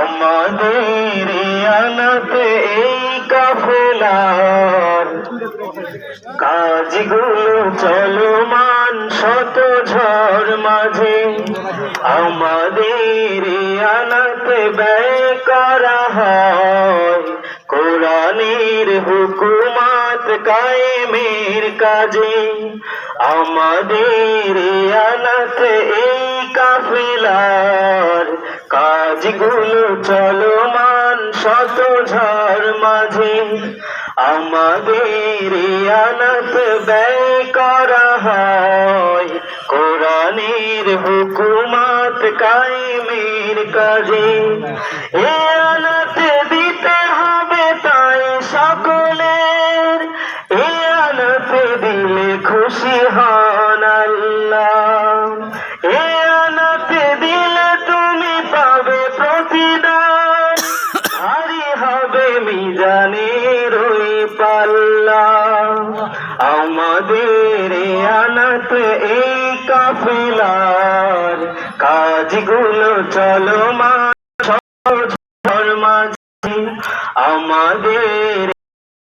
আমাদের আনাতে এই কাফেলার কাজগুলো চলমান শত ঝড় মাঝে, আমাদের আনাতে ব্যয় করা হয় কোরআনের হুকুমাত কায়েমের কাজে। আমাদের আনাতে এই কাফেলার কাজগুলো চলমান শত ঝড় মাঝে, আমাদের আনাত ব্যয় করা হয় কোরআনের হুকুমাত কায়েমের কাজে। এ আনাত দিতে হবে তাই সকলের, এ আনাত দিলে খুশি হন আল্লাহ। এ আনাত দিলে তুমি পাবে প্রতিদান, ভারী হবে মিজানের ওই পাল্লা। আমাদের আনাত এই কাফেলার কাজগুলো চলমান ঝড় মাঝে, আমাদের